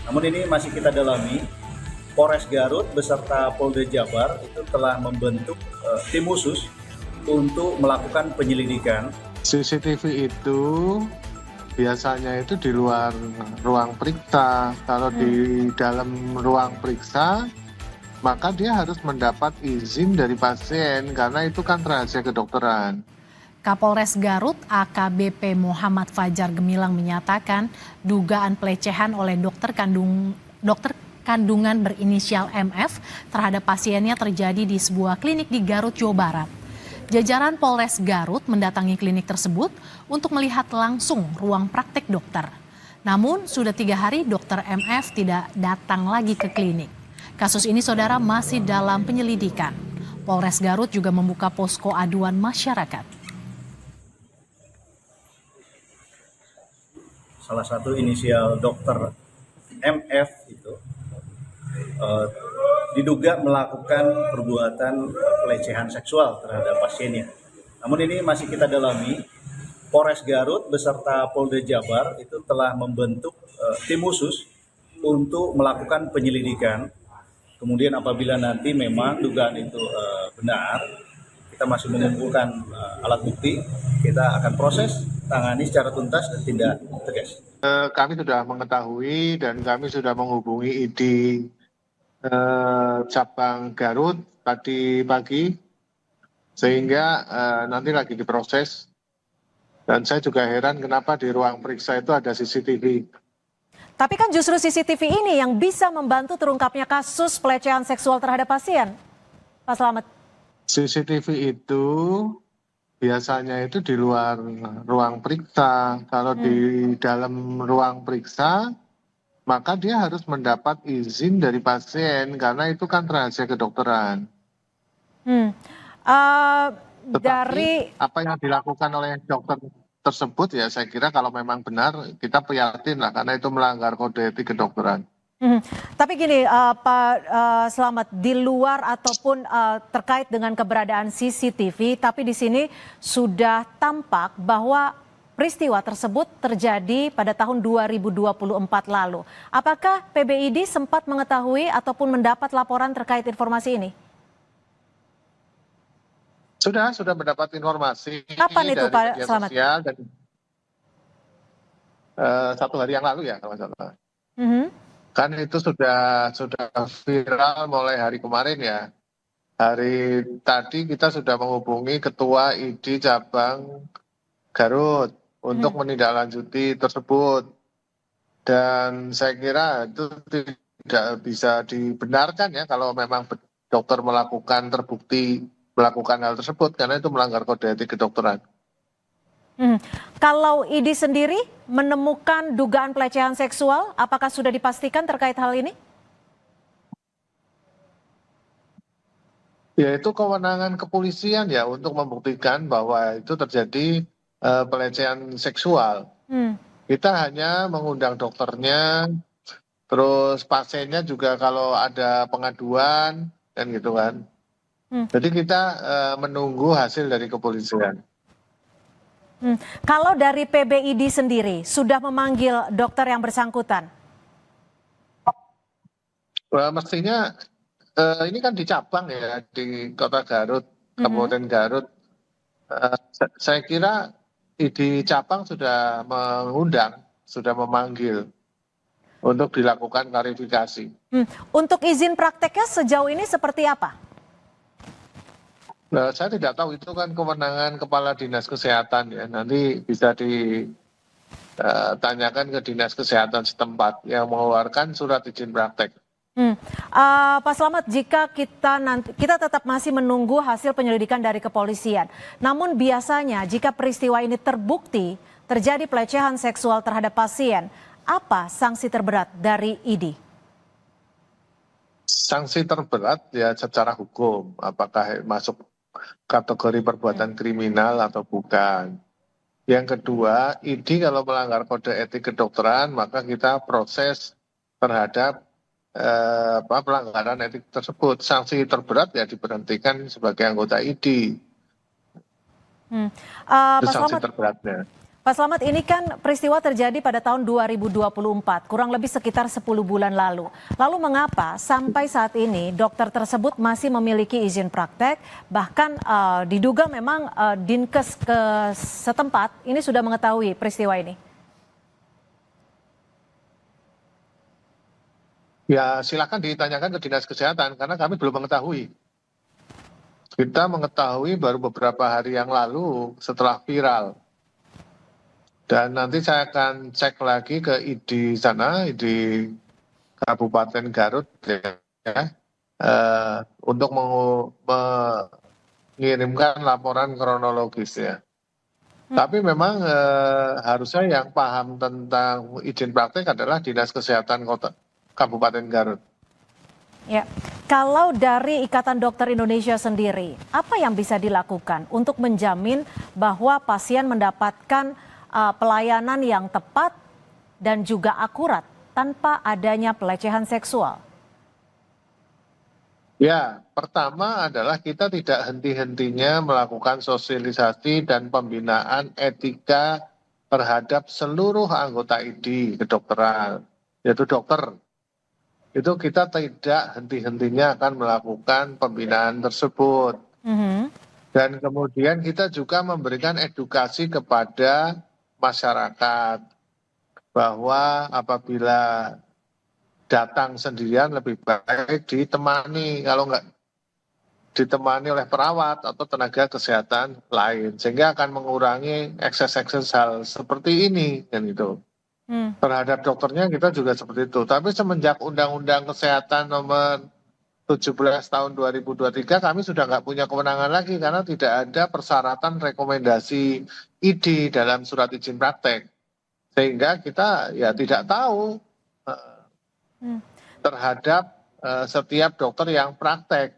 Namun ini masih kita dalami. Polres Garut beserta Polda Jabar itu telah membentuk tim khusus untuk melakukan penyelidikan. CCTV itu biasanya itu di luar ruang periksa. Kalau di dalam ruang periksa, maka dia harus mendapat izin dari pasien karena itu kan rahasia kedokteran. Kapolres Garut AKBP Muhammad Fajar Gemilang menyatakan dugaan pelecehan oleh dokter kandungan berinisial MF terhadap pasiennya terjadi di sebuah klinik di Garut, Jawa Barat. Jajaran Polres Garut mendatangi klinik tersebut untuk melihat langsung ruang praktek dokter. Namun sudah 3 hari dokter MF tidak datang lagi ke klinik. Kasus ini saudara masih dalam penyelidikan. Polres Garut juga membuka posko aduan masyarakat. Salah satu inisial dokter MF itu diduga melakukan perbuatan pelecehan seksual terhadap pasiennya. Namun ini masih kita dalami. Polres Garut beserta Polda Jabar itu telah membentuk tim khusus untuk melakukan penyelidikan. Kemudian apabila nanti memang dugaan itu benar, kita masih mengumpulkan alat bukti, kita akan proses, tangani secara tuntas dan tindak tegas. Kami sudah mengetahui dan kami sudah menghubungi ID cabang Garut tadi pagi, sehingga nanti lagi diproses. Dan saya juga heran kenapa di ruang periksa itu ada CCTV. Tapi kan justru CCTV ini yang bisa membantu terungkapnya kasus pelecehan seksual terhadap pasien, Pak Slamet. CCTV itu biasanya itu di luar ruang periksa. Kalau di dalam ruang periksa, maka dia harus mendapat izin dari pasien karena itu kan rahasia kedokteran. Tetapi apa yang dilakukan oleh dokter tersebut ya saya kira kalau memang benar kita prihatin lah karena itu melanggar kode etik kedokteran. Tapi gini Pak Slamet, di luar ataupun terkait dengan keberadaan CCTV, tapi di sini sudah tampak bahwa peristiwa tersebut terjadi pada tahun 2024 lalu. Apakah PBID sempat mengetahui ataupun mendapat laporan terkait informasi ini? Sudah mendapat informasi. Kapan itu dari Pak media Slamet? sosial dan 1 hari yang lalu ya kalau salah. Kan itu sudah viral mulai hari kemarin ya. Hari tadi kita sudah menghubungi Ketua ID cabang Garut untuk menindaklanjuti tersebut. Dan saya kira itu tidak bisa dibenarkan ya kalau memang dokter terbukti melakukan hal tersebut karena itu melanggar kode etik kedokteran. Kalau ID sendiri menemukan dugaan pelecehan seksual, apakah sudah dipastikan terkait hal ini? Ya itu kewenangan kepolisian ya untuk membuktikan bahwa itu terjadi pelecehan seksual. Kita hanya mengundang dokternya, terus pasiennya juga kalau ada pengaduan kan gitu kan. Jadi kita menunggu hasil dari kepolisian. Kalau dari PBID sendiri sudah memanggil dokter yang bersangkutan? Mestinya ini kan di cabang ya di Kota Garut, Kabupaten Garut. Saya kira di cabang sudah mengundang, sudah memanggil untuk dilakukan klarifikasi. Untuk izin prakteknya sejauh ini seperti apa? Nah, saya tidak tahu itu kan kewenangan Kepala Dinas Kesehatan ya. Nanti bisa ditanyakan ke Dinas Kesehatan setempat yang mengeluarkan surat izin praktek. Pak Slamet, jika kita tetap masih menunggu hasil penyelidikan dari kepolisian. Namun biasanya jika peristiwa ini terbukti terjadi pelecehan seksual terhadap pasien, apa sanksi terberat dari ID? Sanksi terberat ya secara hukum, apakah masuk kategori perbuatan kriminal atau bukan. Yang kedua, ID kalau melanggar kode etik kedokteran, maka kita proses terhadap pelanggaran etik tersebut. Sanksi terberat ya diberhentikan sebagai anggota ID. Itu sanksi terberatnya. Pak Slamet, ini kan peristiwa terjadi pada tahun 2024, kurang lebih sekitar 10 bulan lalu. Lalu mengapa sampai saat ini dokter tersebut masih memiliki izin praktek, bahkan diduga memang Dinkes ke setempat ini sudah mengetahui peristiwa ini? Ya silakan ditanyakan ke Dinas Kesehatan karena kami belum mengetahui. Kita mengetahui baru beberapa hari yang lalu setelah viral. Dan nanti saya akan cek lagi ke ID sana, ID Kabupaten Garut ya, untuk mengirimkan laporan kronologis ya. Tapi memang harusnya yang paham tentang izin praktek adalah Dinas Kesehatan Kabupaten Garut. Ya, kalau dari Ikatan Dokter Indonesia sendiri, apa yang bisa dilakukan untuk menjamin bahwa pasien mendapatkan pelayanan yang tepat dan juga akurat tanpa adanya pelecehan seksual? Ya, pertama adalah kita tidak henti-hentinya melakukan sosialisasi dan pembinaan etika terhadap seluruh anggota ID kedokteran, yaitu dokter. Itu kita tidak henti-hentinya akan melakukan pembinaan tersebut. Dan kemudian kita juga memberikan edukasi kepada masyarakat bahwa apabila datang sendirian lebih baik ditemani, kalau nggak ditemani oleh perawat atau tenaga kesehatan lain, sehingga akan mengurangi ekses-ekses hal seperti ini kan itu. Terhadap dokternya kita juga seperti itu. Tapi semenjak Undang-Undang Kesehatan nomor 17 tahun 2023 kami sudah nggak punya kewenangan lagi karena tidak ada persyaratan rekomendasi ID dalam surat izin praktek. Sehingga kita ya tidak tahu terhadap setiap dokter yang praktek.